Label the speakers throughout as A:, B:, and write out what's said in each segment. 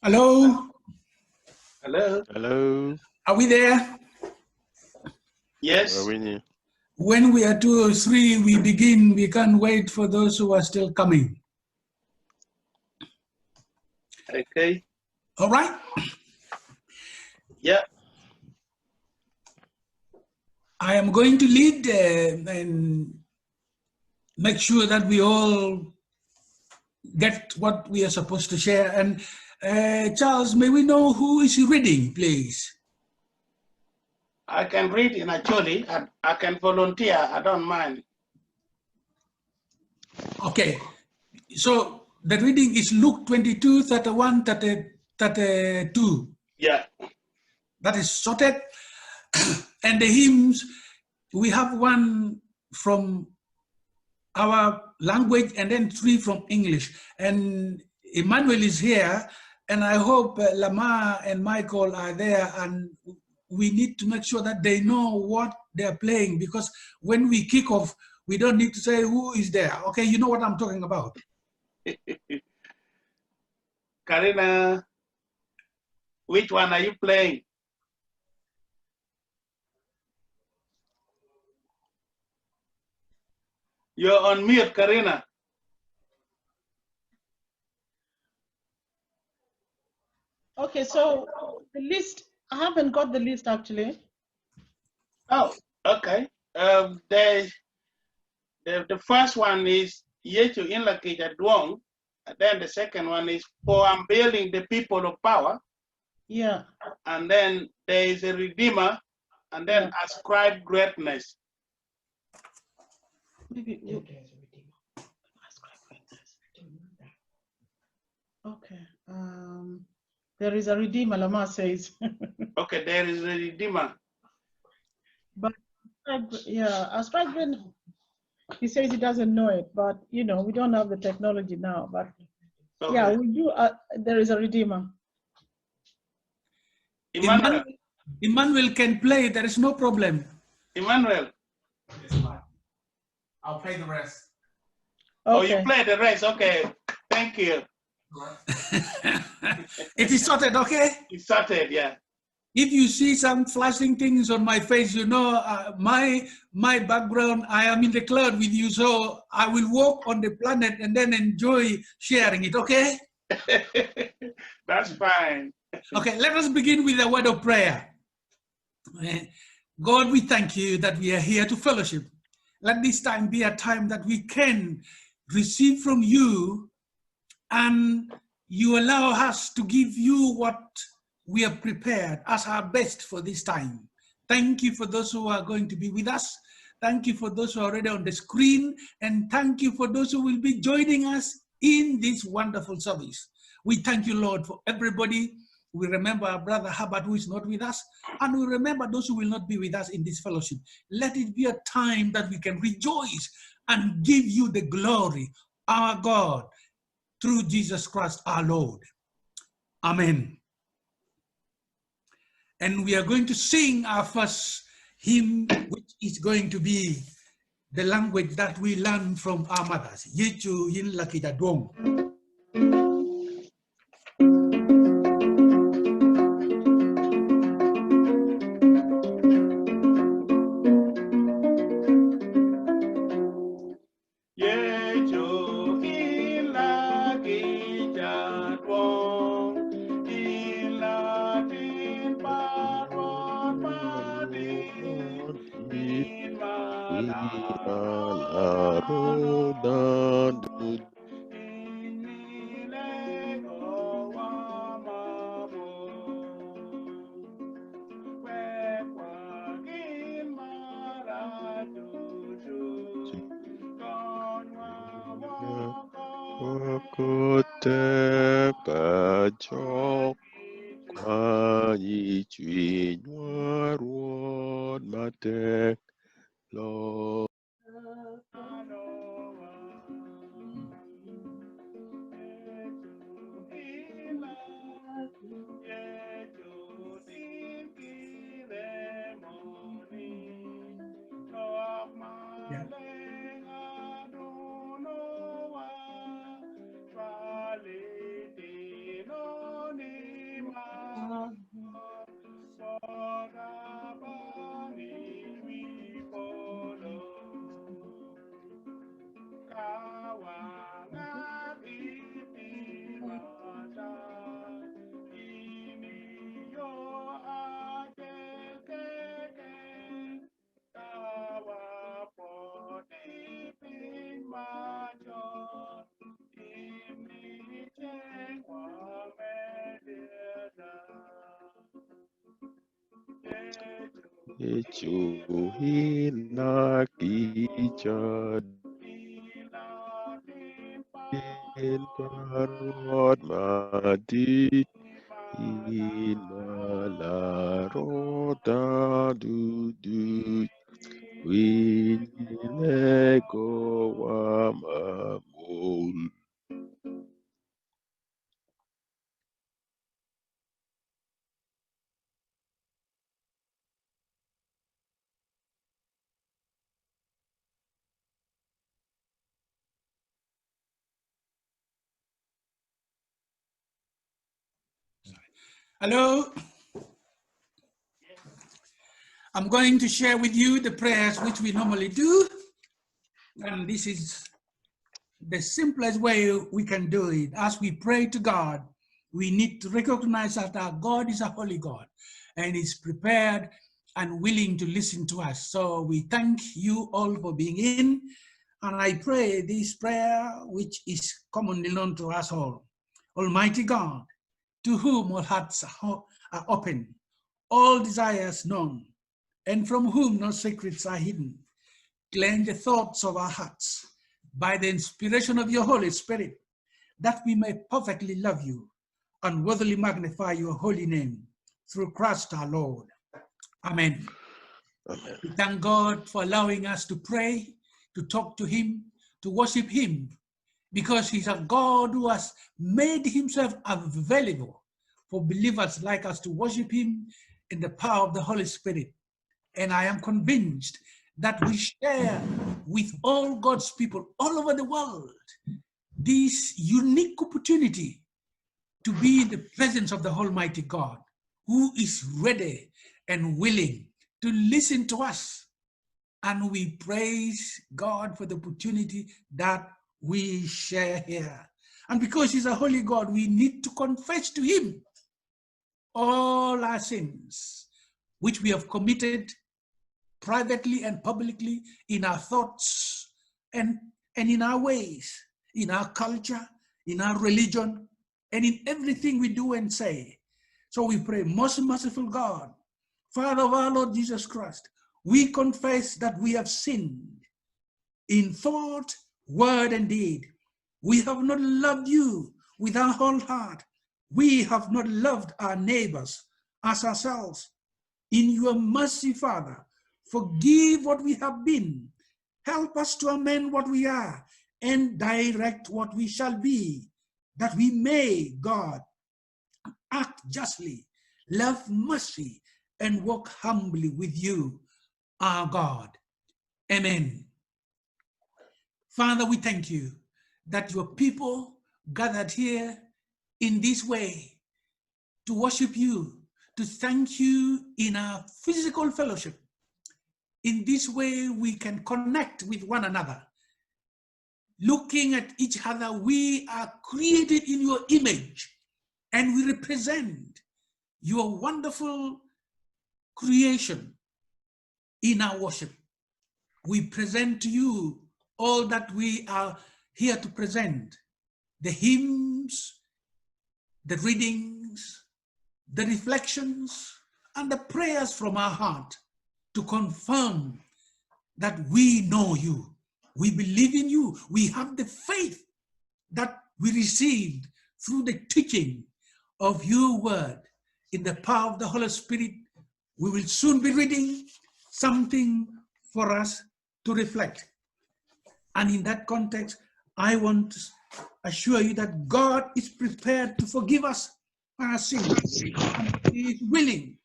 A: Hello,
B: Hello.
C: Hello.
A: are we there?
B: Yes.
C: Winnie.
A: When we are 2 or 3, we begin. We can't wait for those who are still coming.
B: Okay.
A: All right?
B: Yeah.
A: I am going to lead and make sure that we all get what we are supposed to share. And Charles, may we know who is reading, please?
B: I can read in Acholi. I can volunteer. I don't mind.
A: Okay. So the reading is Luke 22, 31, 32.
B: Yeah.
A: That is sorted. And the hymns, we have one from our language and then 3 from English. And Emmanuel is here, and I hope Lamar and Michael are there, and we need to make sure that they know what they're playing, because when we kick off, we don't need to say who is there. Okay, you know what I'm talking about.
B: Karina, which one are you playing? You're on mute, Karina.
D: Okay, so the list, I haven't got the list actually.
B: Oh, okay. The first one is Yechu Inlakija Duong. And then the second one is For Unveiling the People of Power.
D: Yeah.
B: And then there is a Redeemer, and then Ascribe Greatness.
D: Maybe Ascribe greatness. Okay. There is a Redeemer, Lamar says.
B: Okay, there is a Redeemer.
D: But Ascribe greatness. He says he doesn't know it, but you know, we don't have the technology now. But
B: okay.
D: Yeah, we do. There is a Redeemer.
A: Emmanuel can play, there is no problem.
B: Emmanuel.
A: I'll play the rest.
B: Okay. Oh, you play the rest. Okay. Thank you.
A: It is sorted, okay?
B: It's sorted, yeah.
A: If you see some flashing things on my face, you know my background, I am in the cloud with you, so I will walk on the planet and then enjoy sharing it, okay?
B: That's fine.
A: Okay, let us begin with a word of prayer. God, we thank you that we are here to fellowship. Let this time be a time that we can receive from you, and you allow us to give you what we have prepared as our best for this time. Thank you for those who are going to be with us. Thank you for those who are already on the screen. And thank you for those who will be joining us in this wonderful service. We thank you, Lord, for everybody. We remember our brother Herbert, who is not with us. And we remember those who will not be with us in this fellowship. Let it be a time that we can rejoice and give you the glory, our God, through Jesus Christ, our Lord. Amen. And we are going to sing our first hymn, which is going to be the language that we learn from our mothers. Yechu yin lakita dong.
C: Kote pajok kwani chui nuaruot matek lo. Echuhina kichad in parod madi inala rota du winileko wamamul.
A: Hello. I'm going to share with you the prayers which we normally do. And this is the simplest way we can do it. As we pray to God, we need to recognize that our God is a holy God and is prepared and willing to listen to us. So we thank you all for being in. And I pray this prayer, which is commonly known to us all. Almighty God, to whom all hearts are open, all desires known, and from whom no secrets are hidden, cleanse the thoughts of our hearts by the inspiration of your Holy Spirit, that we may perfectly love you and worthily magnify your holy name through Christ our Lord. Amen.
C: Amen.
A: We thank God for allowing us to pray, to talk to him, to worship him, because he's a God who has made himself available for believers like us to worship him in the power of the Holy Spirit. And I am convinced that we share with all God's people all over the world this unique opportunity to be in the presence of the Almighty God, who is ready and willing to listen to us. And we praise God for the opportunity that we share here. And because he's a holy God, we need to confess to him all our sins, which we have committed privately and publicly, in our thoughts and in our ways, in our culture, in our religion, and in everything we do and say. So we pray, most merciful God, Father of our Lord Jesus Christ, we confess that we have sinned in thought, word, and deed. We have not loved you with our whole heart. We have not loved our neighbors as ourselves. In your mercy, Father, forgive what we have been. Help us to amend what we are and direct what we shall be, that we may, God, act justly, love mercy, and walk humbly with you, our God. Amen. Father, we thank you that your people gathered here in this way to worship you, to thank you in our physical fellowship. In this way, we can connect with one another. Looking at each other, we are created in your image and we represent your wonderful creation in our worship. We present to you all that we are here to present: the hymns, the readings, the reflections, and the prayers from our heart to confirm that we know you, we believe in you, we have the faith that we received through the teaching of your word. In the power of the Holy Spirit, we will soon be reading something for us to reflect. And in that context, I want to assure you that God is prepared to forgive us our sins, and he is willing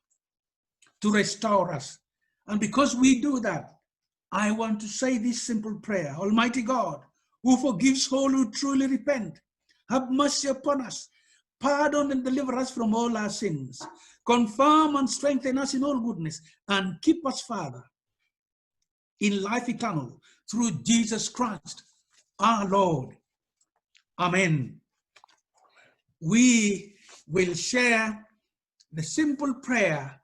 A: to restore us. And because we do that, I want to say this simple prayer: Almighty God, who forgives all who truly repent, have mercy upon us, pardon and deliver us from all our sins, confirm and strengthen us in all goodness, and keep us, Father, in life eternal, through Jesus Christ, our Lord. Amen. We will share the simple prayer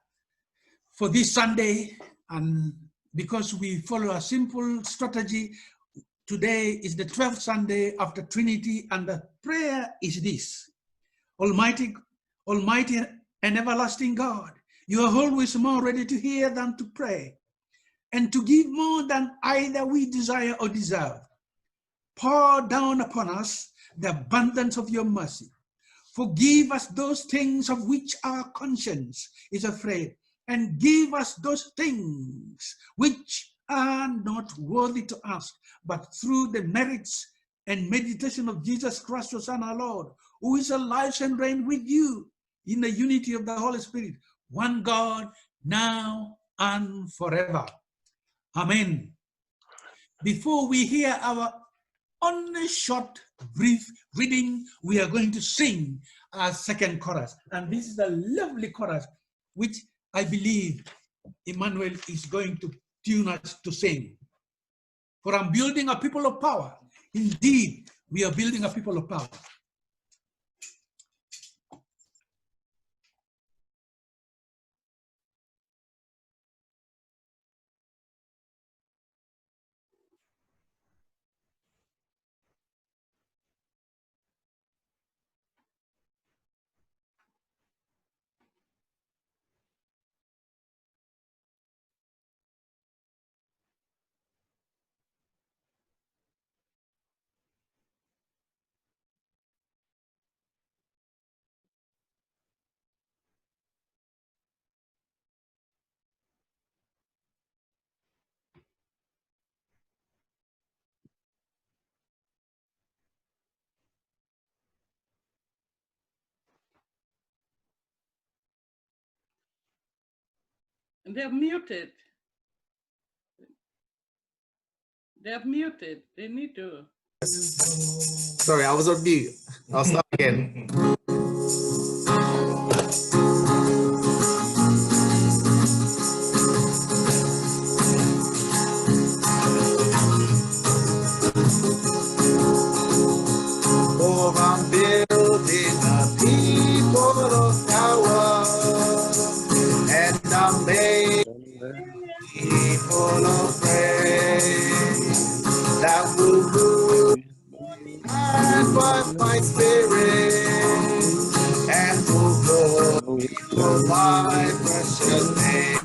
A: for this Sunday, and because we follow a simple strategy, today is the 12th Sunday after Trinity, and the prayer is this: Almighty and everlasting God, You are always more ready to hear than to pray, and to give more than either we desire or deserve. Pour down upon us the abundance of your mercy. Forgive us those things of which our conscience is afraid, and give us those things which are not worthy to ask, but through the merits and meditation of Jesus Christ, your Son, our Lord, who is alive and reign with you in the unity of the Holy Spirit, one God, now and forever. Amen. Before we hear our only short, brief reading, we are going to sing our second chorus. And this is a lovely chorus, which I believe Emmanuel is going to tune us to sing. For I'm building a people of power. Indeed, we are building a people of power.
E: They're muted. They're muted. They need to.
F: Sorry, I was on mute. I'll start again. Oh, I'm building a people of power, and I'm making people of praise that will move and by my spirit and will glory for my precious name.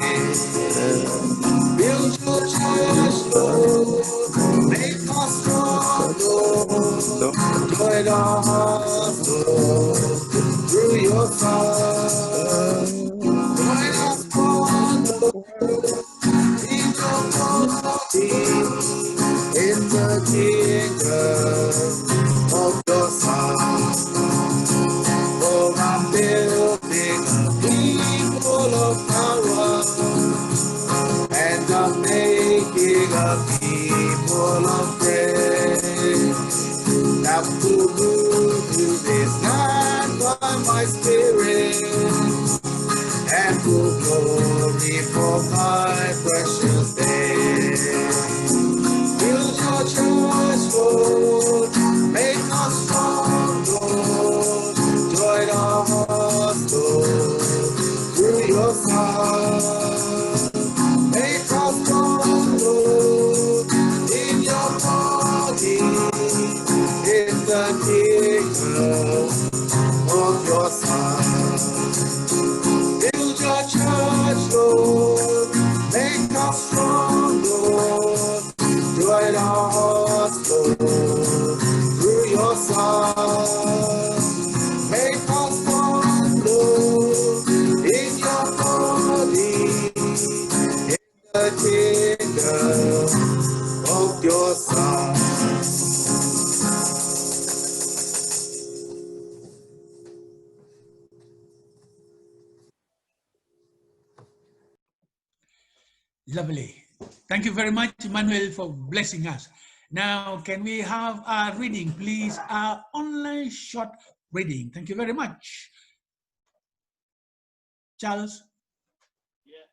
F: Build your church, Lord, make us strong, Lord, join our hearts, Lord, through your Son. Join us, Lord, in your body, in the kingdom of your Son. For I'm building a people of power, and I'm making a people of praise that will move through this land by my spirit and will glory for my precious name. Build your church, Lord, make us strong, Lord, join our hearts, Lord, through your Son. Make us strong, Lord, in your body, in the kingdom of your Son. Build your church, Lord, make us strong, Lord, join our hearts, Lord, through your Son. Make us strong, Lord, in your body, the kingdom of your Son.
A: Lovely. Thank you very much, Emmanuel, for blessing us. Now, can we have our reading, please? Our online short reading. Thank you very much. Charles?
B: Yeah.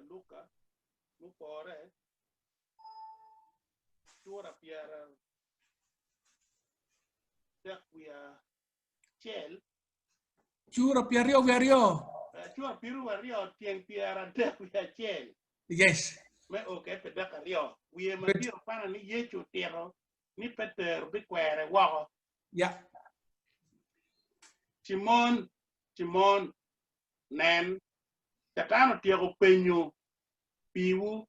B: Luka, Lupore, Chura Piara, Dakwia, Chel,
A: Chura Piario Vario.
B: Chura Piru Vario, Tiang Piara, Dakwia Chel.
A: Yes.
B: me okay pe da kario we ma
A: But-
B: dio pana ni yecho tero ni peter bi kwere wo
A: Yeah.
B: Timon nen tatano tiego penyo piwu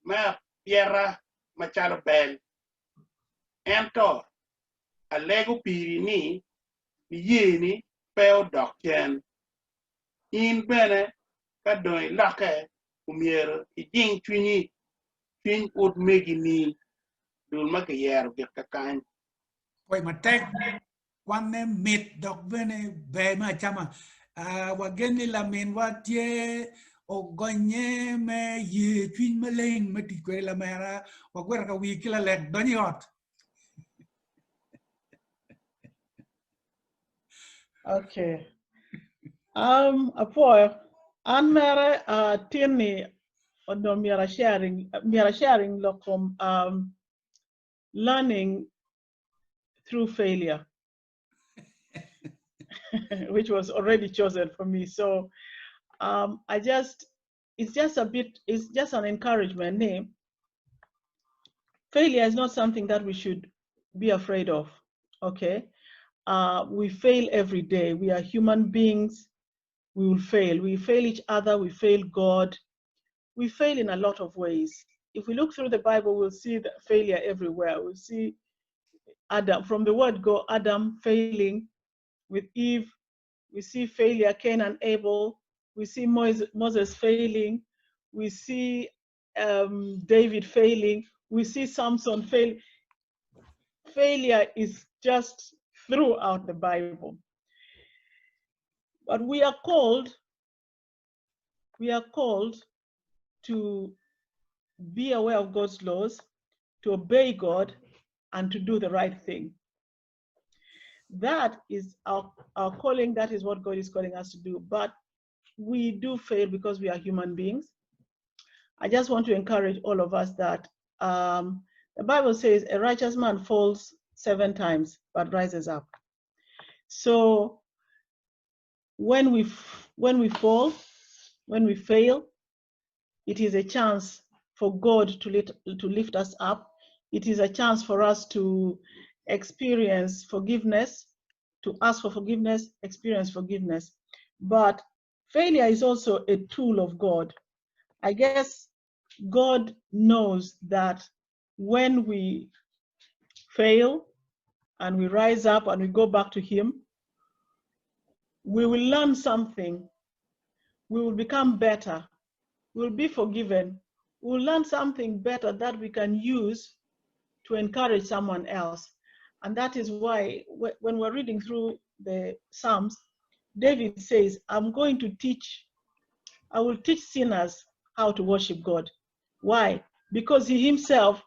B: ma tierra machalo bel ento alego piri ni yeni peo dokchen in bene ka doi lake umiero ijing twinyi twiny ut megi ni dul ma ke yero get kakany
A: Wait, my tag one name meet dog bene be ma chama. Wageni la min watie o gonye me ye twin meleng meti kwe la mera wagwer ka wi kila lek doni hot.
D: Okay. Apo an mere tini odo miara sharing lokom learning through failure, which was already chosen for me. So it's just an encouragement. Name. Failure is not something that we should be afraid of. Okay. We fail every day. We are human beings. We will fail. We fail each other. We fail God. We fail in a lot of ways. If we look through the Bible, we'll see the failure everywhere. We'll see Adam, from the word go, Adam failing with Eve. We see failure, Cain and Abel. We see Moses failing. We see David failing. We see Samson failing. Failure is just throughout the Bible. But we are called to be aware of God's laws, to obey God, and to do the right thing. That is our calling. That is what God is calling us to do. But we do fail because we are human beings. I just want to encourage all of us that the Bible says a righteous man falls 7 times but rises up. So when we fall, when we fail, it is a chance for God to lift us up. It is a chance for us to experience forgiveness, to ask for forgiveness, experience forgiveness. But failure is also a tool of God. I guess God knows that when we fail and we rise up and we go back to Him, we will learn something. We will become better. We will be forgiven. We will learn something better that we can use to encourage someone else. And that is why when we're reading through the Psalms, David says, I will teach sinners how to worship God. Why? Because he himself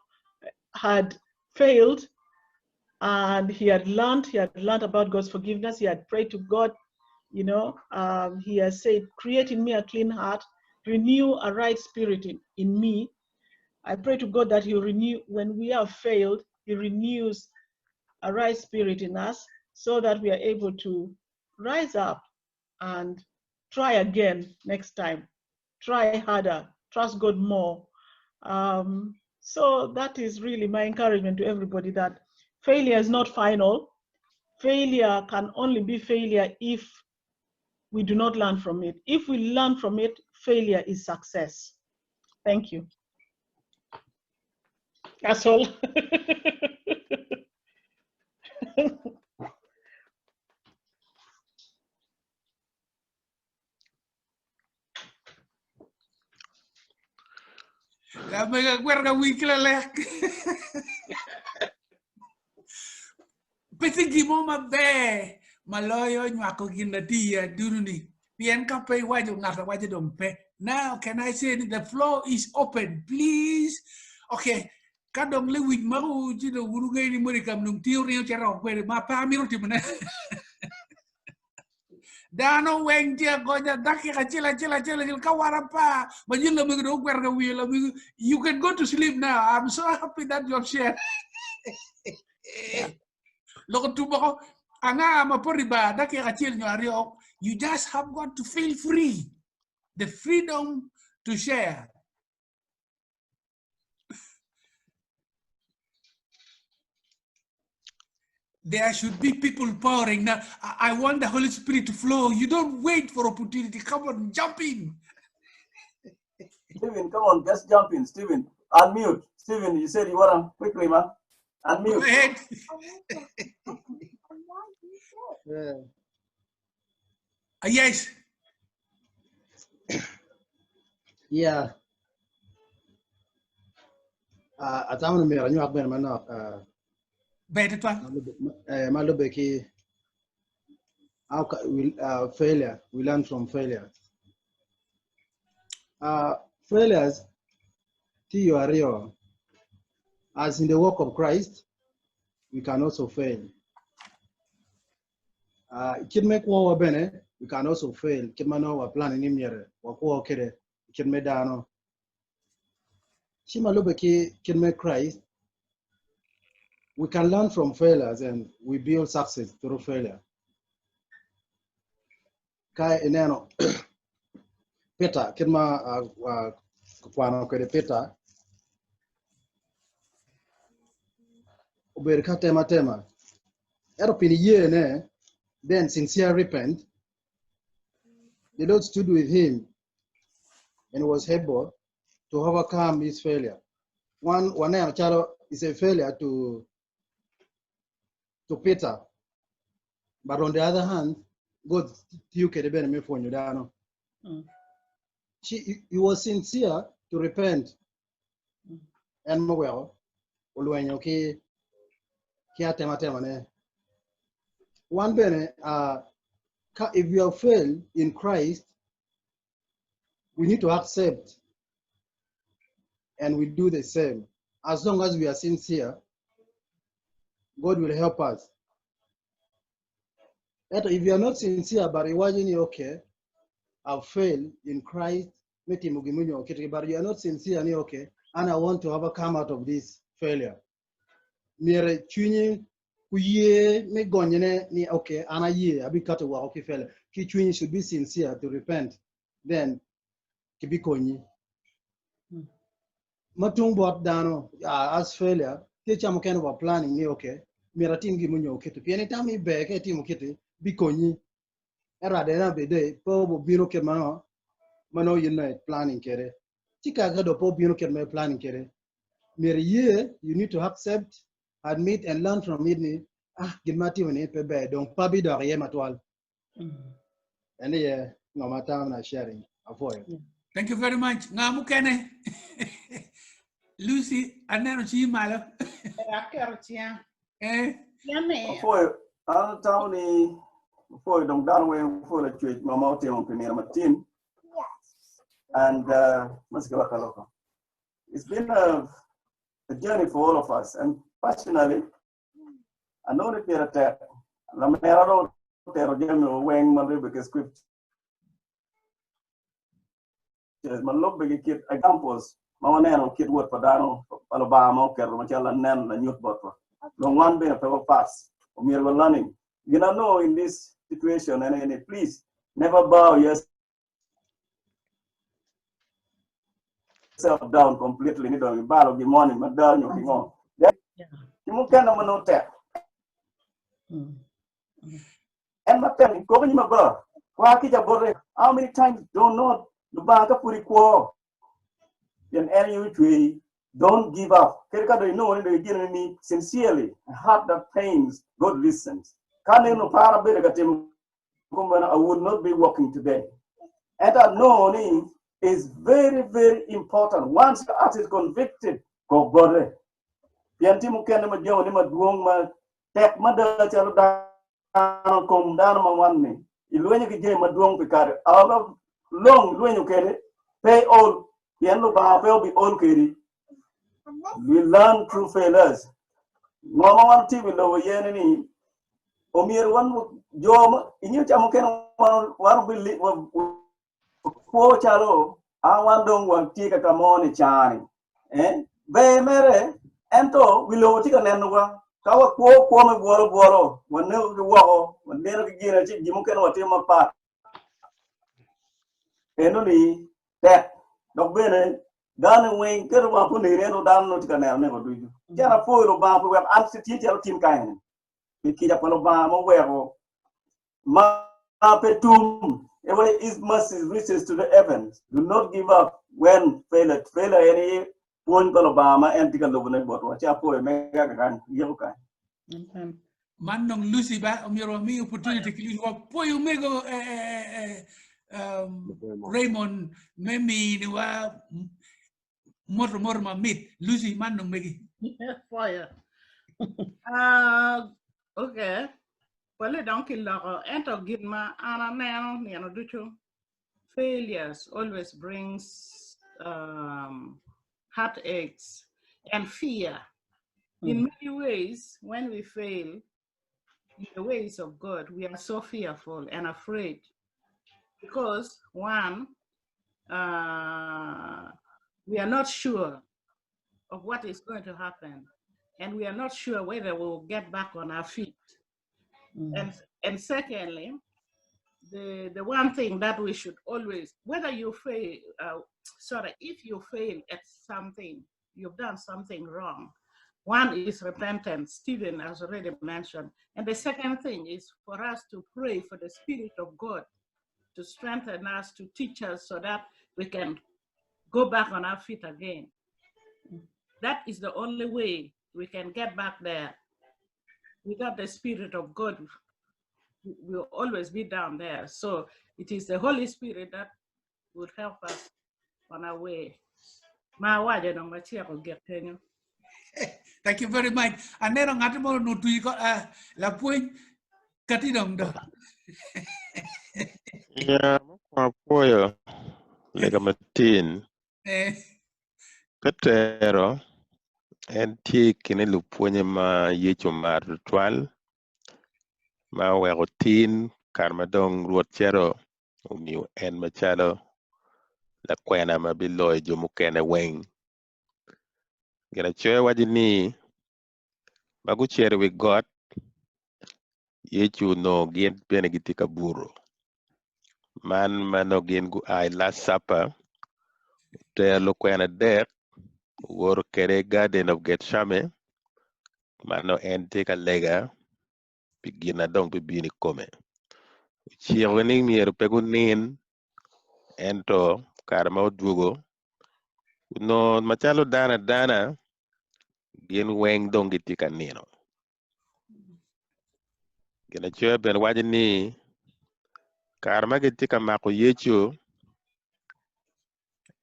D: had failed and he had learned about God's forgiveness. He had prayed to God, he has said, create in me a clean heart, renew a right spirit in me. I pray to God that He renew, when we have failed, He renews a right spirit in us so that we are able to rise up and try again next time. Try harder, trust God more. So that is really my encouragement to everybody, that failure is not final. Failure can only be failure if we do not learn from it. If we learn from it, failure is success. Thank you. That's all.
A: La mega guerra wi kila lek. Peti gimo mabe maloyo nywako ginda tiya duruni. Pien ka pe wajo ngata wajo dompe. Now can I say the floor is open, please? Okay. Kadong le wit maru jino wuruge ni muri kam nung tiyo rio chero kwere ma pa miro timana. Dano weng dia gonya daki kacila kawarapa. Majila migro kwerga wila. You can go to sleep now. I'm so happy that you have shared. Loko tubako anga maporiba daki kacil nyario. You just have got to feel free. The freedom to share. there should be people powering. Now, I want the Holy Spirit to flow. You don't wait for opportunity. Come on, jump in.
G: Stephen, come on, just jump in. Stephen, unmute. Stephen, you said you want to quickly, man. Unmute.
A: Go ahead. Yes.
H: Yeah. Atamu mera nyu akben manok.
A: Better one.
H: Malubeki. Failure. We learn from failure. Failures. To you are real. As in the work of Christ, we can also fail. Kid make war bene, we can also fail. Kid mano wa plan in him wa kere. Kid me dano. Shima lubeki kid make Christ. We can learn from failures and we build success through failure. Kai ineno Peter, kidma kwano kede Peter. Uber tema. Eropini ye ne, then sincere repent. The Lord stood with him and was able to overcome his failure. One chalo is a failure to Peter. But on the other hand, God you can be me for you down. He was sincere to repent and well. One bene if we have failed in Christ, we need to accept and we do the same. As long as we are sincere, God will help us. If you are not sincere, but you okay, I've failed in Christ, but you are not sincere, okay, and I want to overcome out of this failure. Mere chuni kuye me gonyene ni okay, and a year I be cut away okay failure. Ki chuni should be sincere to repent, then to be konyi. Matung bot dano as failure, teach am kind of a planning ni okay. Mera team gi munyo okay to anytime me back a team okay be konyi. Era de na be day po bino ke mano unite planning kere. Tika ga do po bino ke me planning kere. Mere ye you need to accept, admit and learn from it. Gimati when it pe don't pabi do ye matwal. And yeah, no matter na sharing avoid.
A: Thank you very much. Ngamu kene. Lucy, aneno chi malo.
G: Before you don't down way for the church, my mouth on Premier Martin. And it's been a journey for all of us. And personally, I know that there are Lamero Terror weighing my biblical script. My look big kid examples. My name kid word for Dano, Alabama, Kermachala, Nan, and Youth Butler. Long one been a paper pass. We are learning. You know, in this situation, and please never bow yourself down completely. You don't bow the morning, but down you go. You can't know that. And my family, go in my brother. How many times don't know the bank of Puriquo? Then anyway, don't give up. You know, when they give me sincerely, heart that pains, God listens. I would not be working today. And that knowing is very, very important. Once the heart is convicted, go bore. Pianti mukenda majoni maduong ma tek mada chalo down kom down ma wanni. Iluenye kije maduong pikare. Awa long luenye kere pay all. Piano ba pay be all keri. We learn through failures. Mama one TV lo yeneni. Omir one jom inyo chamo ken one bili po chalo awan dong wan tika kamoni chani be mere ento wilo tika nenwa kawa ko me boro wan ne wo wan ne ki gira chi jimu ken wati ma pa eno ni tek dog bene dan wen ker wa ko ne no dan no tika ne ma duju jara fo ro ba fo web an ti ti tim kain kija palo ba mo wero ma petum even his mercy reaches to the heavens. Do not give up when failure any point palo ba ma entical lo ne bot wa cha po me ga kan yoka.
A: Man nong Lucy ba umiro mi opportunity kili wa po yung mego Raymond memi ni wa mor ma mit Lucy man nong megi.
E: Fire. Okay. Well, don't kill the enter give ma ana nano ni ano ducho. Failures always brings heartaches and fear. In many ways, when we fail in the ways of God, we are so fearful and afraid because one, we are not sure of what is going to happen, and we are not sure whether we'll get back on our feet. And secondly, the one thing that we should always, whether you fail, if you fail at something, you've done something wrong. One is repentance, Stephen has already mentioned. And the second thing is for us to pray for the Spirit of God to strengthen us, to teach us so that we can go back on our feet again. That is the only way we can get back there. Without the Spirit of God, will always be down there. So it is the Holy Spirit that will help us on our way.
A: Thank you very much. Anero ngati mo no tui ko la point katidong do.
C: Yeah, mo poyo lega matin. Petero en tie kene lupuonye ma yecho mar twal ma wego tin kar madong ruoth chero umiu en machalo la kwena ma biloy jomukene weng. Gina choe waji ni magu chere wi got yechu no gien bene gitika buro. Man mano gien gu ai last supper te lo kwena dek wor kere Garden of Gethsemane mano en tika lega bigina dong bibini kome. Chiego ni miero pegu nin ento karma odugo no machalo dana gin weng dong gitika nino. Gina choe ben waji ni karma gitika mako yechu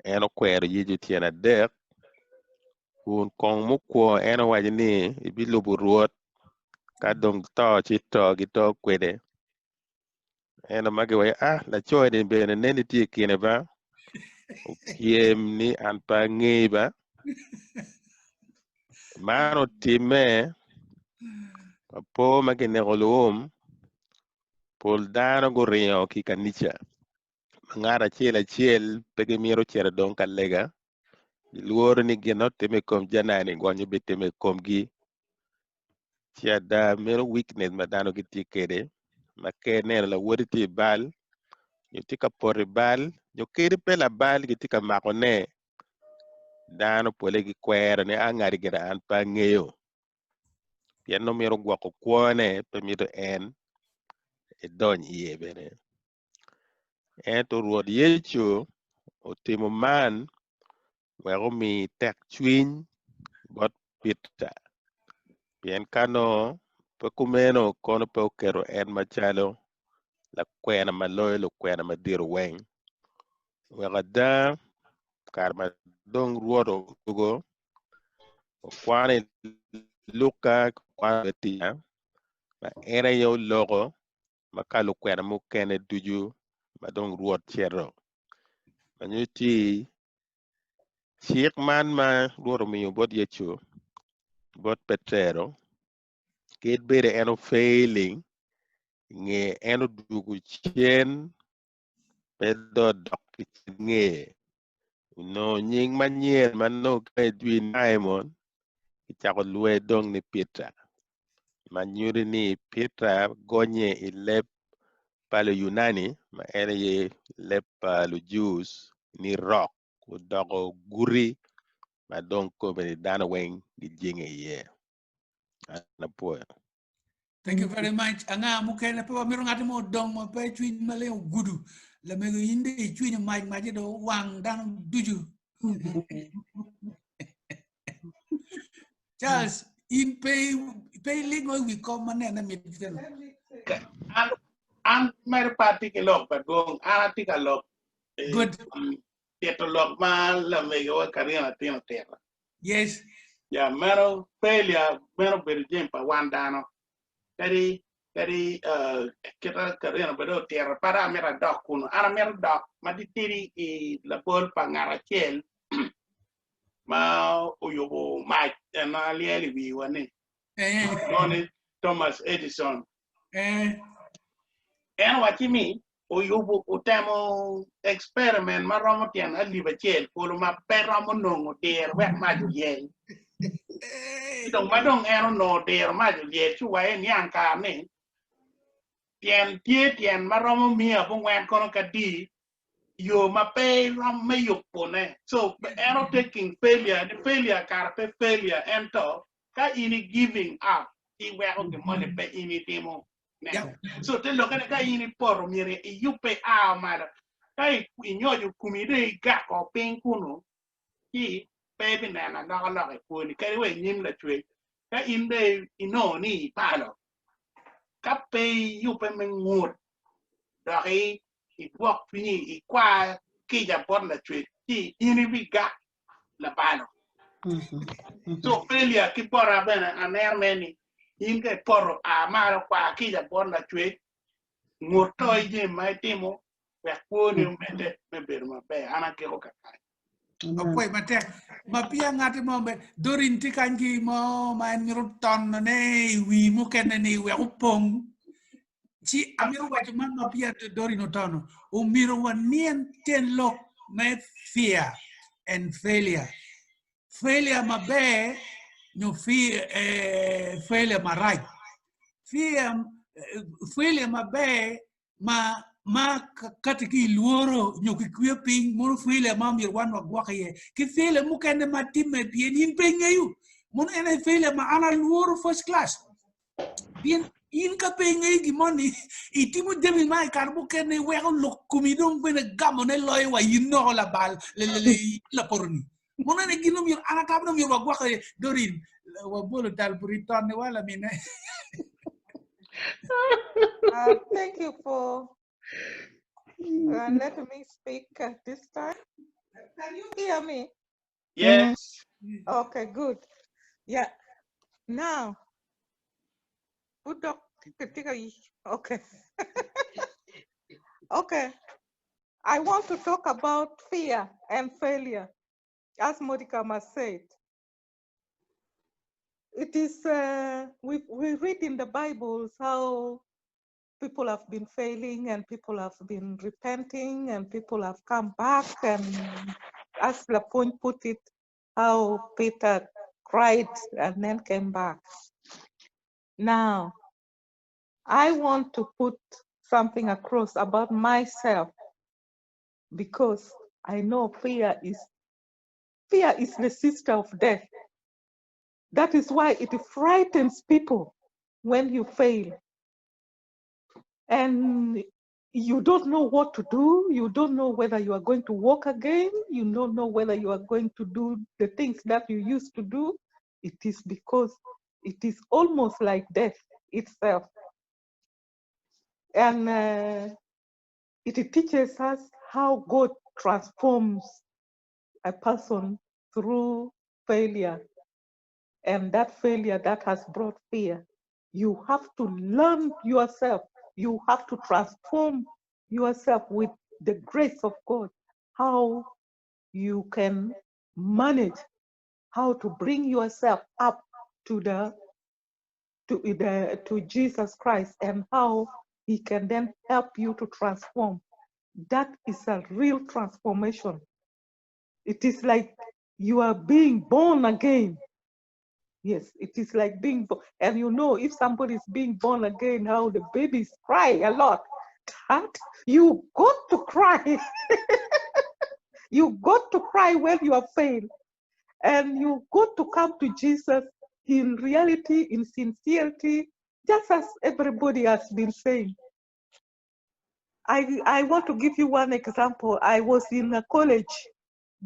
C: eno kwero yeju tiena dek kun kong mukwo eno waji ni ibilubu ruot ka dong to chito gito kwede eno magi way la choe din bene neni tie kine ba kiem ni anpa ngei ba mano time po magi negolum pol dano go rio ki kanicha ngara chiel pege miro chere don kalega luor ni gino time kom janani gonyo bitime kom gi chiada mero weakness madano giti kede makene la wodi bal yutika pori bal nyokiri pela bal gitika makone dano pole gi kwero ni angari gira an pa ngeyo piano mero gwako kwone pemito en don iye bene to ruod yecho otimo man wego mi tek chwiny bot pita pien kano pekumeno kono pe okero en machalo la kwena maloyo lo kwena madiro weng wega da karma dong ruodo ugo kwane luka kwane tia ma era yo logo makalo kwena mukene duju madong ruot chero manyuti chik man ma ruodo miyo bot yecho bot petero kid bere eno failing nge eno dugu chien pedo dok nge no nying manyen mano kay dwi naimon ichako lwe dong ni Peter manyuri ni Peter gonye ilep palo Yunani ma ene ye lep palo Jews ni rock udogo guri ma dong ko beni dana weng gi jinge ye ana poya
A: Thank you very much. Anga mukele pe wa mirunga mo dong mo pe chui male gudu. La me inde chui mai mai do wang dan duju. Charles, in pay lingo we come and na mit.
B: An mer party ke lok pa gong ati ka lok.
A: Good.
B: Tieto lok ma la me yo karina tino terra.
A: Yes.
B: Ya mero failure mero berjem pa wandano. Dari kita karina bedo terra para mera dok kuno. Ara mera dok ma ditiri I la bol pa ngara chel. Ma uyobo mai na lieli wi wane. Noni Thomas Edison. En wachimi uyubu utemo experiment maromo tian aliba chel polo ma peromo nongo der wek maju yel. Dong madong ero no der maju yel chu wae nyang ka ne. Tien maromo mia pongwen kono kadi yo ma pe rom me yuk pone. So ero taking failure, the failure carpe failure ento ka ini giving up. I weko ke money pe ini temo.
A: Yeah.
B: So te lo ka ini por mire yupe a mara kai inyoju kumide ga ko pen kuno ki pe na na na ko ni kai we nyim la twe ka inde ino ni palo ka pe yupe men ngut da ri I bok fini I kwa ki ja por la twe ki ini bi ga la palo. So failure ki por abena aner meni inge por a mara kwa ki ja por la twe ngurtoi je mai timo ya kuone mete meber mabe ana ke ko kakai.
A: Apoi mate ma pia ngati mo be dorin tikangi mo man miruton ne wi mu ken ne we upong ci amiru wa man ma pia dorin otono o miru wa nien ten lok me fear and failure ma be no fear failure ma right fear failure ma be ma katiki luoro nyoki kwe ping mon fele ma mir wan wa gwa ye ki fele mu ken ma timme bien in pengeyu mon ene fele ma ana luoro first class bien in ka penge gi moni itimu demi mai kar bu ken we lo kumidong bene gamone loy wa yino la bal le la porni mon ene ginom yo ana kabno mir wa gwa ye dorin wa bolo dal buriton wala mine.
I: Thank you for letting me speak at this time. Can you hear me?
B: Yes.
I: Okay, good. Yeah. Now, okay. Okay. I want to talk about fear and failure, as Modicama said. It is, we read in the Bibles how people have been failing and people have been repenting and people have come back, and as Lapointe put it, how Peter cried and then came back. Now, I want to put something across about myself, because I know fear is the sister of death. That is why it frightens people when you fail. And you don't know what to do. You don't know whether you are going to walk again. You don't know whether you are going to do the things that you used to do. It is because it is almost like death itself. And it teaches us how God transforms a person through failure. And that failure that has brought fear, you have to learn yourself. You have to transform yourself with the grace of God, how you can manage, how to bring yourself up to Jesus Christ, and how he can then help you to transform. That is a real transformation. It is like you are being born again. Yes, it is like being born. And you know, if somebody is being born again, how the babies cry a lot. You got to cry. You got to cry when you have failed. And you got to come to Jesus in reality, in sincerity, just as everybody has been saying. I want to give you one example. I was in a college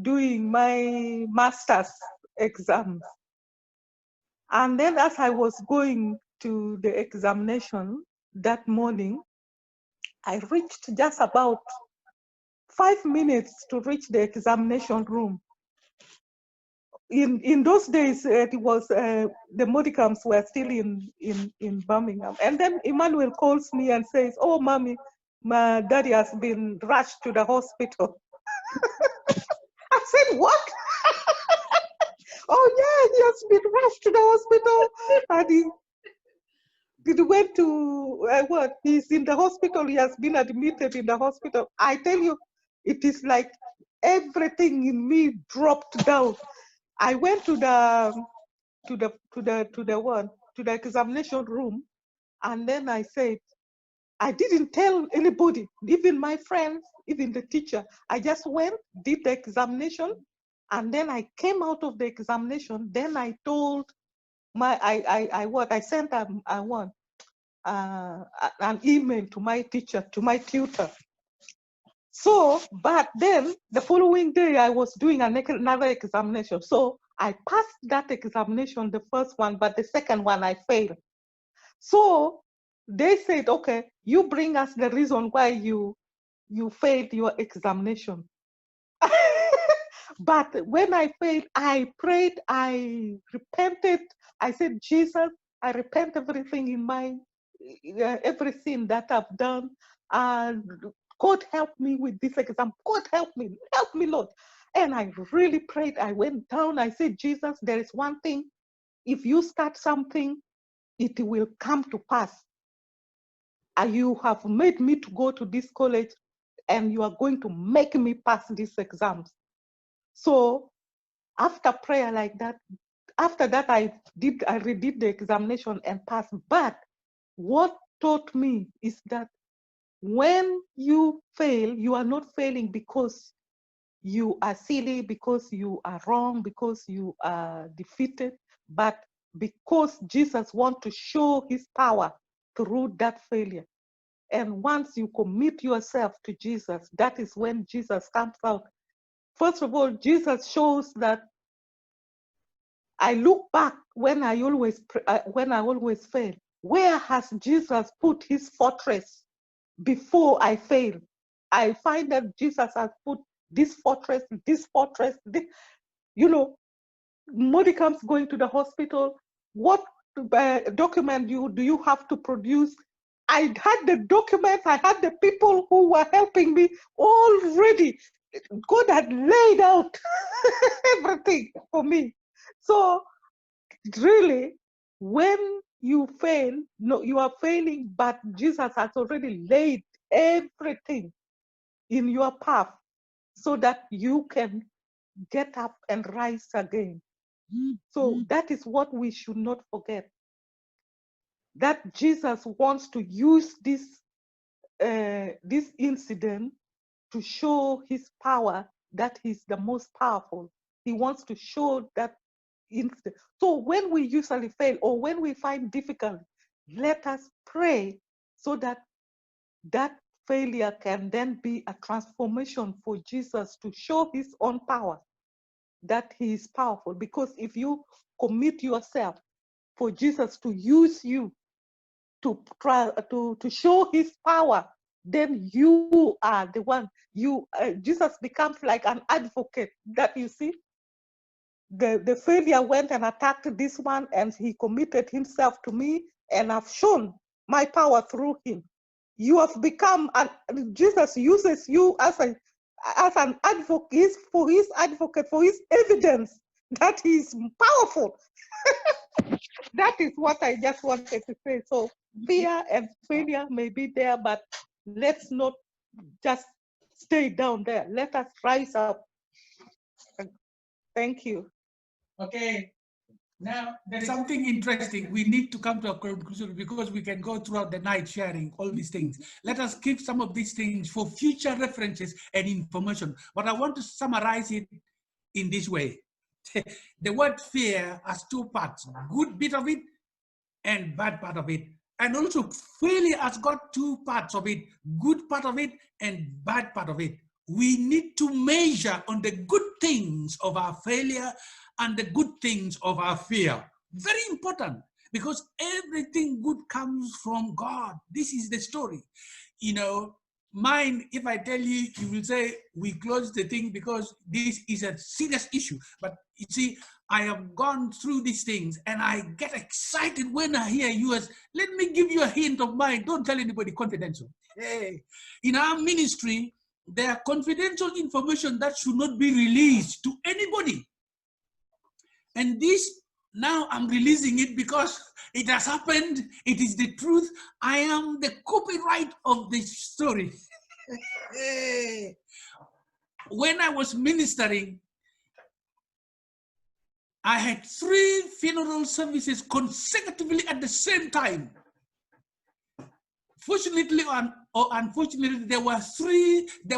I: doing my master's exams. And then as I was going to the examination that morning, I reached just about 5 minutes to reach the examination room. In those days, it was the modicums were still in Birmingham. And then Emmanuel calls me and says, "Oh, mommy, my daddy has been rushed to the hospital." I said, "What?" "Oh yeah, he has been rushed to the hospital, and he went to what? He's in the hospital. He has been admitted in the hospital." I tell you, it is like everything in me dropped down. I went to the examination room, and then I said, I didn't tell anybody, even my friends, even the teacher. I just went, did the examination, and then I came out of the examination. Then I told I sent an email to my teacher, to my tutor. So, but then the following day I was doing another examination. So I passed that examination, the first one, but the second one I failed. So they said, "Okay, you bring us the reason why you failed your examination." But when I failed, I prayed, I repented. I said, "Jesus, I repent everything in my every sin that I've done. And God help me with this exam. God help me, Lord." And I really prayed. I went down. I said, "Jesus, there is one thing. If you start something, it will come to pass. You have made me to go to this college, and you are going to make me pass these exams." So after prayer like that, after that I redid the examination and passed. But what taught me is that when you fail, you are not failing because you are silly, because you are wrong, because you are defeated, but because Jesus wants to show his power through that failure. And once you commit yourself to Jesus, that is when Jesus comes out. First of all, Jesus shows that I look back when I always fail. Where has Jesus put his fortress before I fail? I find that Jesus has put this fortress, this, modicums going to the hospital. What document do you have to produce? I had the documents, I had the people who were helping me already. God had laid out everything for me. So really, when you fail, no, you are failing, but Jesus has already laid everything in your path so that you can get up and rise again. So that is what we should not forget. That Jesus wants to use this incident to show his power, that he's the most powerful. He wants to show that incident. So when we usually fail or when we find difficult, let us pray so that that failure can then be a transformation for Jesus to show his own power, that he is powerful. Because if you commit yourself for Jesus to use you to show his power, then you are the one. Jesus becomes like an advocate. That you see, the failure went and attacked this one, and he committed himself to me, and I've shown my power through him. You have become, Jesus uses you as an advocate, for his evidence that he's powerful. That is what I just wanted to say. So fear and failure may be there, but let's not just stay down there. Let us rise up. Thank you.
A: Okay. Now, there's something interesting. We need to come to a conclusion because we can go throughout the night sharing all these things. Let us keep some of these things for future references and information. But I want to summarize it in this way. The word fear has two parts, good bit of it and bad part of it. And also failure has got two parts of it, good part of it and bad part of it. We need to measure on the good things of our failure and the good things of our fear. Very important, because everything good comes from God. This is the story. You know, mine, if I tell you, you will say we close the thing because this is a serious issue. But you see, I have gone through these things and I get excited when I hear yours. Let me give you a hint of mine. Don't tell anybody, confidential. Hey, in our ministry, there are confidential information that should not be released to anybody. And this, now I'm releasing it because it has happened. It is the truth. I am the copyright of this story. Hey. When I was ministering, I had 3 funeral services consecutively at the same time. Fortunately or unfortunately, there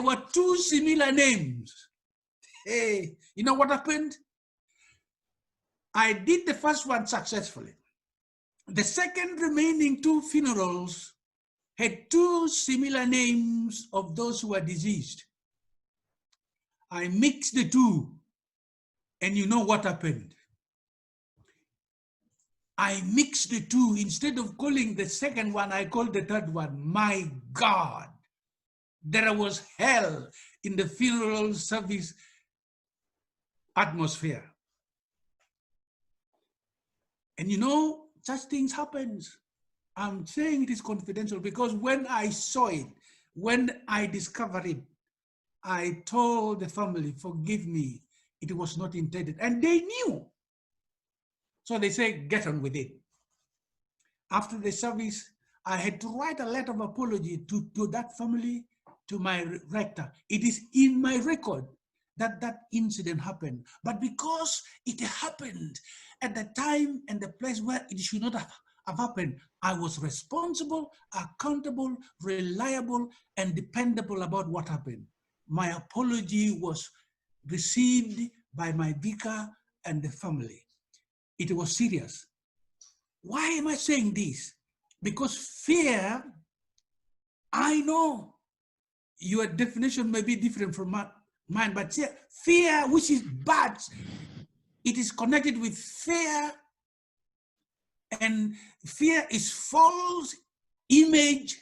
A: were 2 similar names. Hey, you know what happened? I did the first one successfully. The second remaining 2 funerals had 2 similar names of those who were deceased. I mixed the 2, and you know what happened? I mixed the 2. Instead of calling the second one, I called the third one. My God, there was hell in the funeral service atmosphere. And you know, such things happens. I'm saying it is confidential because when I saw it, when I discovered it, I told the family, forgive me, it was not intended. And they knew. So they say, get on with it. After the service, I had to write a letter of apology to that family, to my rector. It is in my record that that incident happened. But because it happened at the time and the place where it should not have happened, I was responsible, accountable, reliable, and dependable about what happened. My apology was received by my vicar and the family. It was serious. Why am I saying this? Because fear, I know your definition may be different from mine, but fear, which is bad, it is connected with fear, and fear is false image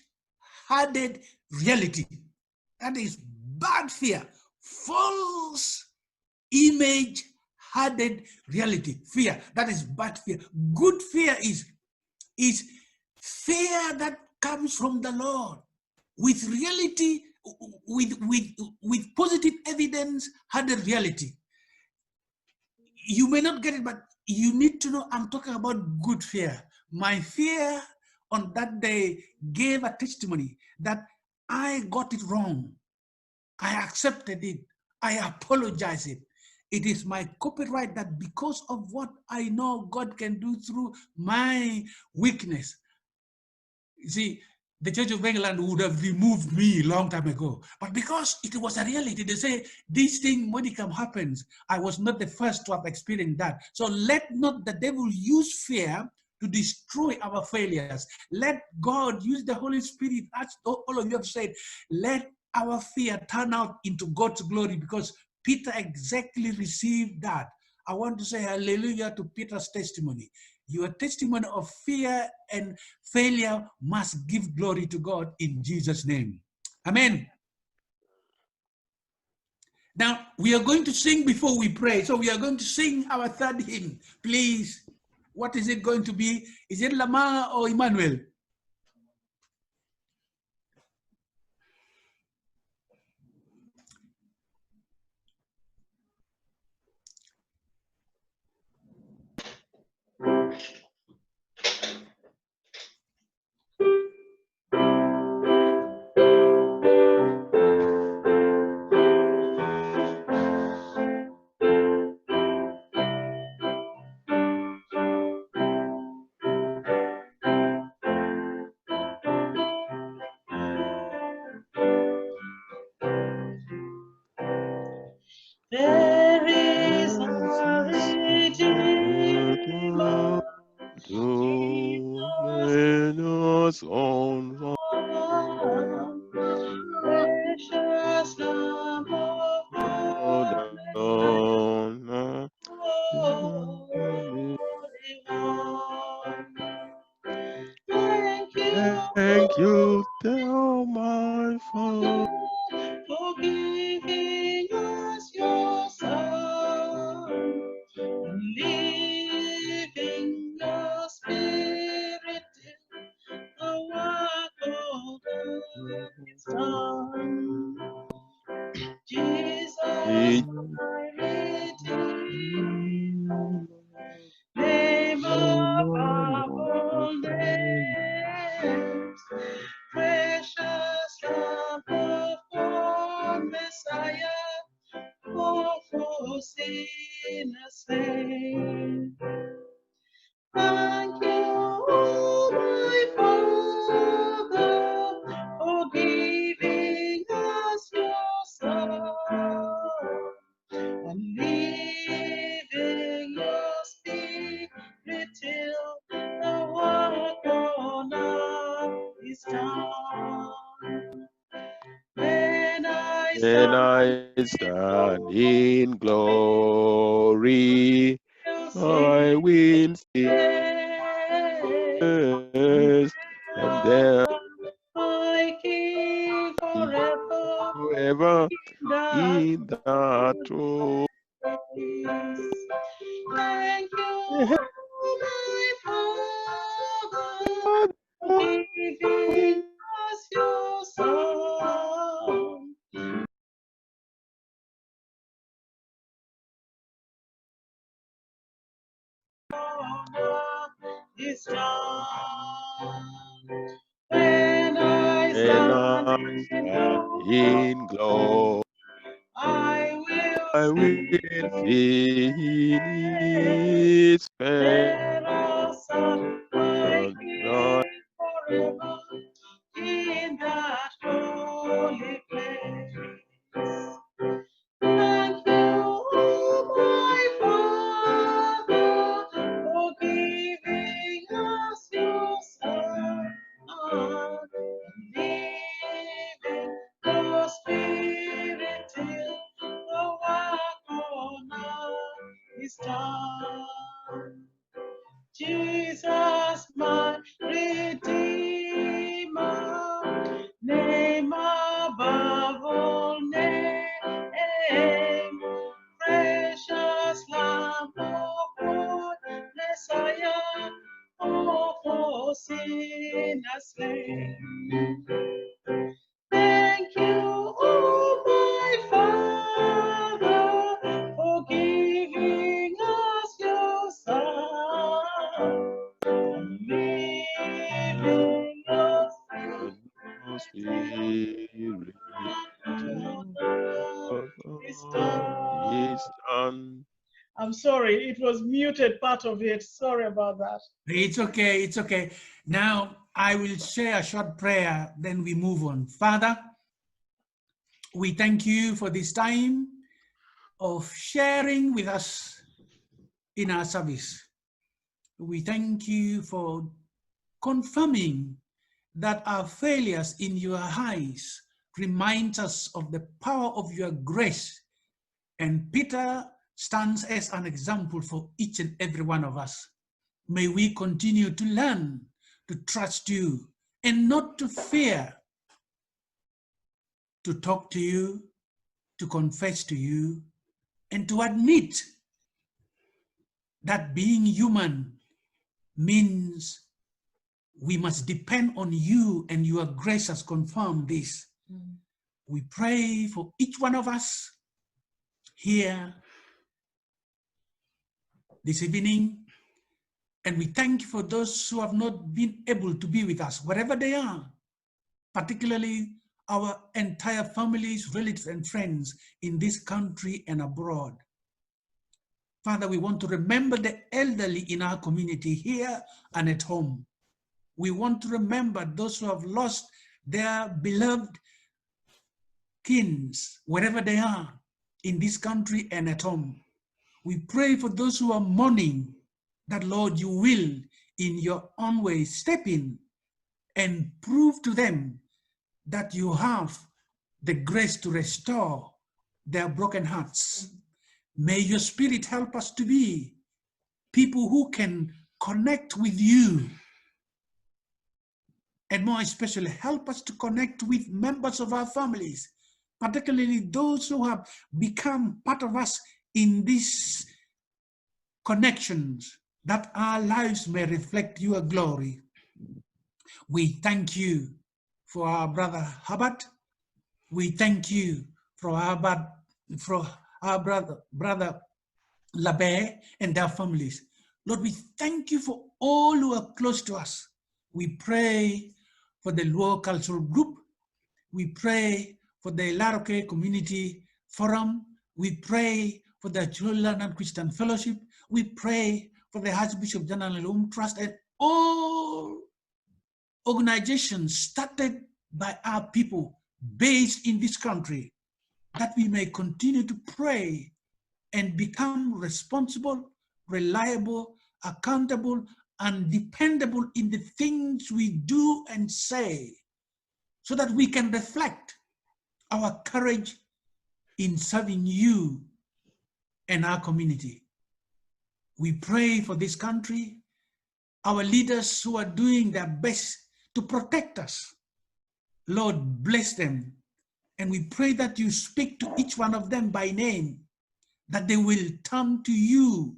A: added reality. That is bad fear, false image added reality. Fear, that is bad fear. Good fear is fear that comes from the Lord with reality, with positive evidence added reality. You may not get it, but you need to know I'm talking about good fear. My fear on that day gave a testimony that I got it wrong. I accepted it. I apologize it. It is my copyright that because of what I know God can do through my weakness. You see, the Church of England would have removed me a long time ago. But because it was a reality, they say, this thing, when it happens, I was not the first to have experienced that. So let not the devil use fear to destroy our failures. Let God use the Holy Spirit, as all of you have said, let our fear turn out into God's glory, because Peter exactly received that. I want to say hallelujah to Peter's testimony. Your testimony of fear and failure must give glory to God in Jesus' name. Amen. Now, we are going to sing before we pray. So we are going to sing our third hymn. Please, what is it going to be? Is it Lama or Emmanuel?
D: There is a Redeemer.
C: precious own.
D: Precious Lamb of God, Holy One.
C: Thank you, dear my Father.
D: For giving us your Son, and leaving your Spirit till the work of God is done. Jesus, my Redeemer, name above all names, precious Lamb of God, Messiah, for sinners slain. Thank you, my Father, for giving us your Son, and leaving your Spirit till the work on earth is done. When I
C: stand in glory, I will sing, and there
D: my King
C: forever in the truth.
D: Thank you, my Father, for giving us your Son. Is done. When I stand
C: in glory,
D: I
C: I
D: will
C: will see His face.
D: Let us my King forever in that holy place. Thank you, my Father, for giving us your Son, and leaving your Spirit till the work on earth is done. Jesus, my Redeemer, name above all name, precious Lamb of God, Messiah, for sinners slain. Thank you, my Father, for giving us your Son, and leaving your
C: Spirit is done.
D: I'm sorry, it was muted part of it. Sorry about that.
A: It's okay, it's okay. Now I will share a short prayer, then we move on. Father, we thank you for this time of sharing with us in our service. We thank you for confirming that our failures in your eyes remind us of the power of your grace. And Peter stands as an example for each and every one of us. May we continue to learn to trust you and not to fear to talk to you, to confess to you, and to admit that being human means we must depend on you, and your grace has confirmed this. We pray for each one of us here this evening, and we thank you for those who have not been able to be with us, wherever they are, particularly our entire families, relatives, and friends in this country and abroad. Father, we want to remember the elderly in our community here and at home. We want to remember those who have lost their beloved kins, wherever they are, in this country and at home. We pray for those who are mourning, that Lord, you will, in your own way, step in and prove to them that you have the grace to restore their broken hearts. May your Spirit help us to be people who can connect with you, and more especially help us to connect with members of our families, particularly those who have become part of us in these connections, that our lives may reflect your glory. We thank you for our brother Hubbard. We thank you for our brother Labe and their families. Lord, we thank you for all who are close to us. We pray for the Luo Cultural Group. We pray for the Laroke Community Forum. We pray for the Acholi and Christian Fellowship. We pray for the Archbishop General Trust and all organizations started by our people based in this country, that we may continue to pray and become responsible, reliable, accountable, and dependable in the things we do and say, so that we can reflect our courage in serving you and our community. We pray for this country, our leaders who are doing their best to protect us. Lord, bless them. And we pray that you speak to each one of them by name, that they will turn to you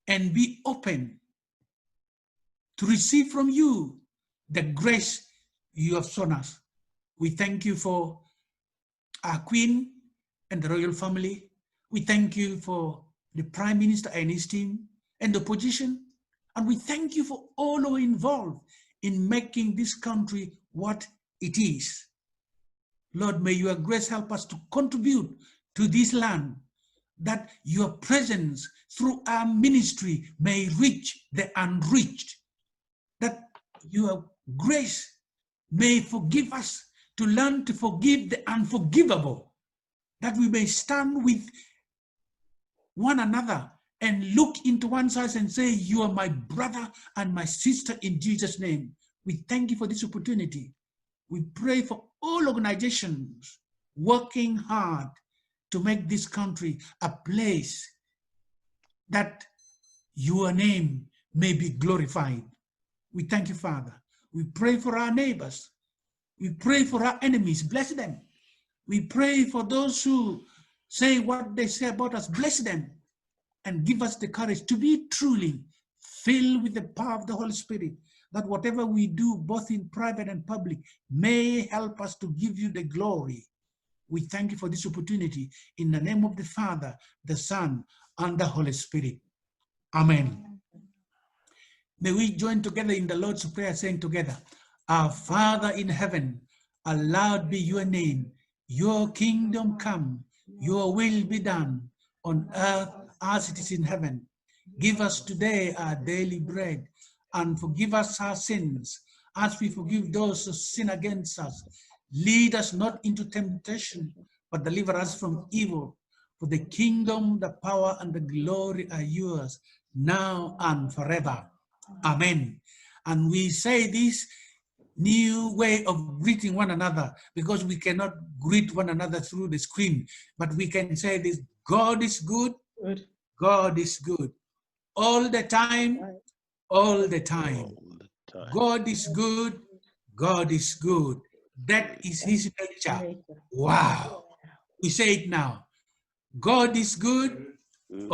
A: and be open to receive from you the grace you have shown us. We thank you for our Queen and the royal family. We thank you for the Prime Minister and his team and the opposition. And we thank you for all who are involved in making this country what it is. Lord, may your grace help us to contribute to this land, that your presence through our ministry may reach the unreached, that your grace may forgive us to learn to forgive the unforgivable, that we may stand with one another and look into one's eyes and say, you are my brother and my sister in Jesus' name. We thank you for this opportunity. We pray for all organizations working hard to make this country a place that your name may be glorified. We thank you, Father. We pray for our neighbors. We pray for our enemies. Bless them. We pray for those who say what they say about us. Bless them and give us the courage to be truly filled with the power of the Holy Spirit, that whatever we do, both in private and public, may help us to give you the glory. We thank you for this opportunity in the name of the Father, the Son, and the Holy Spirit. Amen. May we join together in the Lord's Prayer, saying together, our Father in heaven, hallowed be your name. Your kingdom come, your will be done on earth as it is in heaven. Give us today our daily bread, and forgive us our sins as we forgive those who sin against us. Lead us not into temptation, but deliver us from evil. For the kingdom, the power, and the glory are yours, now and forever. Amen. And we say this new way of greeting one another, because we cannot greet one another through the screen, but we can say this: God is good, God is good. All the time, all the time. God is good, God is good. That is his nature. Wow. We say it now. God is good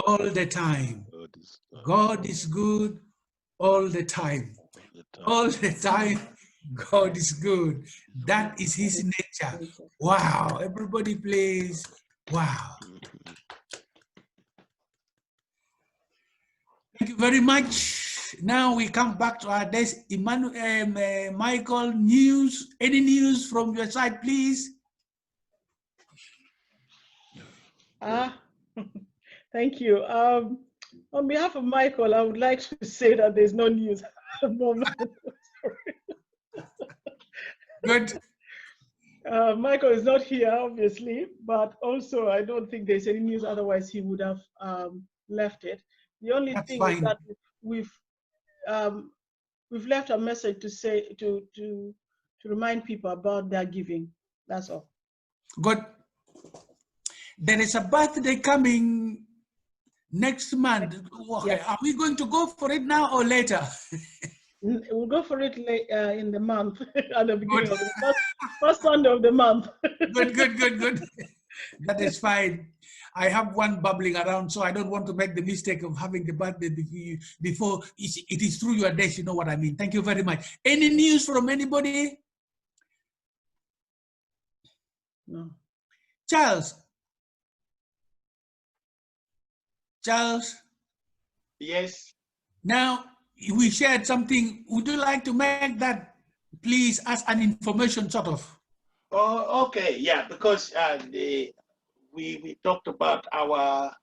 A: all the time. God is good all the time. All the time, God is good. That is his nature. Wow. Everybody please. Wow. Thank you very much. Now we come back to our desk. Michael, news, any news from your side, please?
D: Thank you. On behalf of Michael, I would like to say that there's no news at the moment.
A: Good.
D: Michael is not here, obviously, but also I don't think there's any news, otherwise he would have left it. The only thing is that we've we've left a message to say to remind people about their giving. That's all.
A: Good. There is a birthday coming next month. Okay.
D: Yes.
A: Are we going to go for it now or later?
D: We'll go for it in the month at the beginning of the first Sunday of the month.
A: Good. That is fine. I have one bubbling around, so I don't want to make the mistake of having the birthday before it is through your days. You know what I mean. Thank you very much. Any news from anybody?
D: No.
A: Charles.
B: Yes.
A: Now, we shared something. Would you like to make that, please, as an information sort of?
B: Oh, okay. Yeah, because we talked about our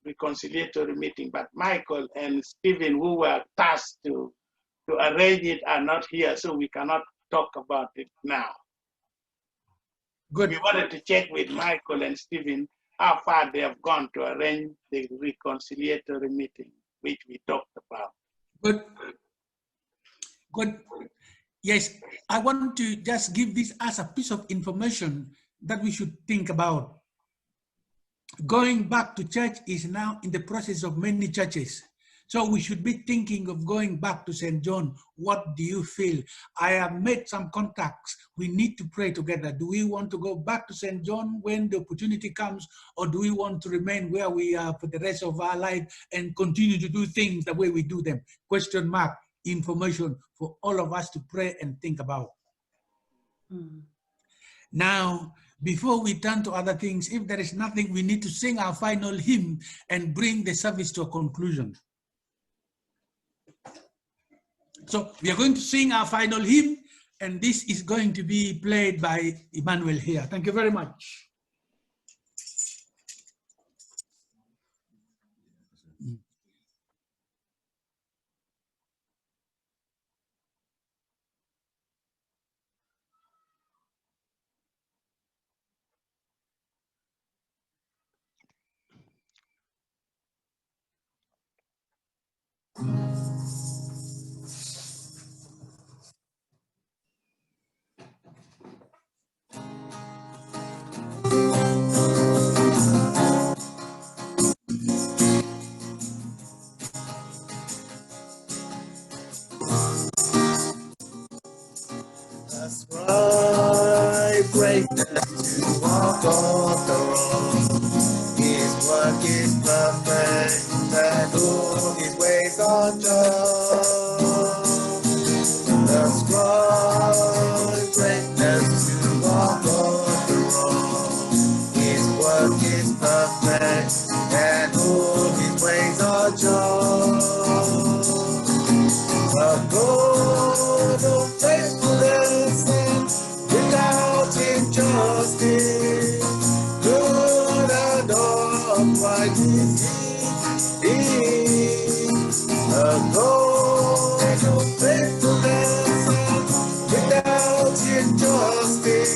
B: reconciliatory meeting, but Michael and Stephen, who were tasked to arrange it, are not here, so we cannot talk about it now.
A: Good.
B: We wanted to check with Michael and Stephen how far they have gone to arrange the reconciliatory meeting, which we talked about.
A: Good. Yes, I want to just give this as a piece of information that we should think about. Going back to church is now in the process of many churches. So we should be thinking of going back to St. John. What do you feel? I have made some contacts. We need to pray together. Do we want to go back to St. John when the opportunity comes, or do we want to remain where we are for the rest of our life and continue to do things the way we do them? Question mark. Information for all of us to pray and think about. Now, before we turn to other things, if there is nothing, we need to sing our final hymn and bring the service to a conclusion. So we are going to sing our final hymn, and this is going to be played by Emmanuel here. Thank you very much.
F: That's right, greatness to walk on the road. His work is perfect, and all his ways are just. That's right, greatness to walk on the road. His work is perfect, and all his ways are just. A God of faithfulness and without injustice, good and upright is He. A God of faithfulness and without injustice,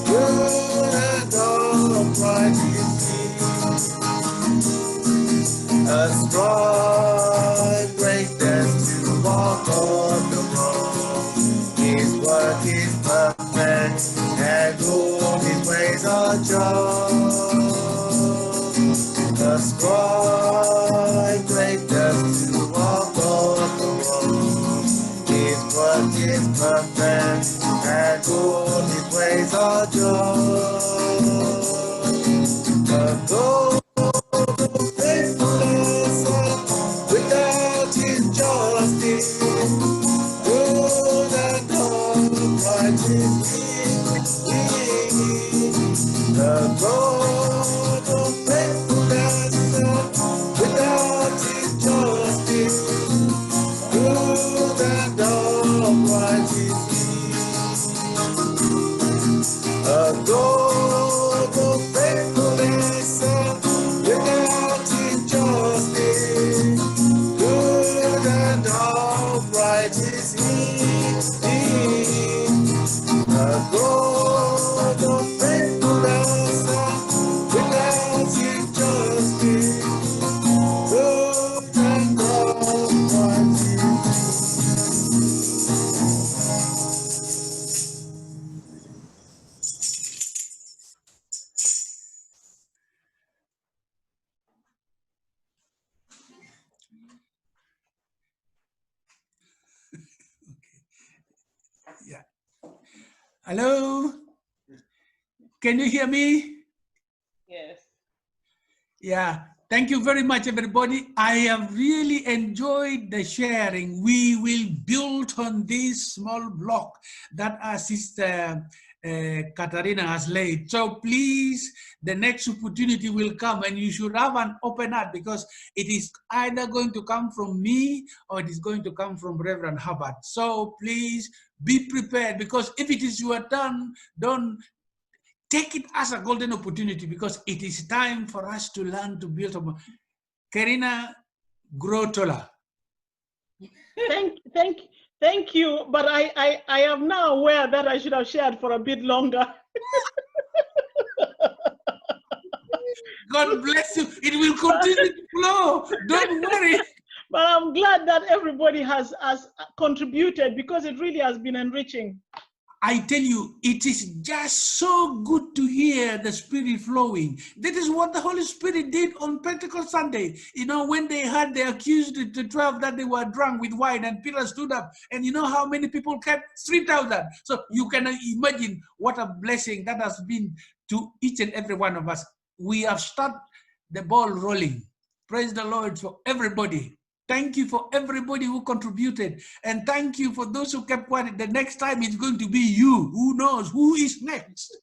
F: good and upright is He. A strong greatness to walk on the road. His work is perfect, and all his ways are just. A strong greatness to walk on the road. His work is perfect, and all his ways are just. A God of faithfulness and without injustice, good and upright is He. The God of faithfulness and without injustice, good and upright is He. A God
A: Hello? Can you hear me?
E: Yes.
A: Yeah. Thank you very much, everybody. I have really enjoyed the sharing. We will build on this small block that our sister Katarina has laid. So please, the next opportunity will come and you should have an open heart, because it is either going to come from me or it is going to come from Reverend Hubbard. So please be prepared, because if it is your turn, don't take it as a golden opportunity, because it is time for us to learn to build up. Karina, grow taller.
D: Thank you. But I am now aware that I should have shared for a bit longer.
A: God bless you. It will continue to flow. Don't worry.
D: But I'm glad that everybody has contributed, because it really has been enriching.
A: I tell you, it is just so good to hear the Spirit flowing. That is what the Holy Spirit did on Pentecost Sunday. You know, when they accused the 12 that they were drunk with wine, and Peter stood up, and you know how many people kept? 3,000. So you can imagine what a blessing that has been to each and every one of us. We have started the ball rolling. Praise the Lord for everybody. Thank you for everybody who contributed. And thank you for those who kept quiet. The next time it's going to be you. Who knows who is next?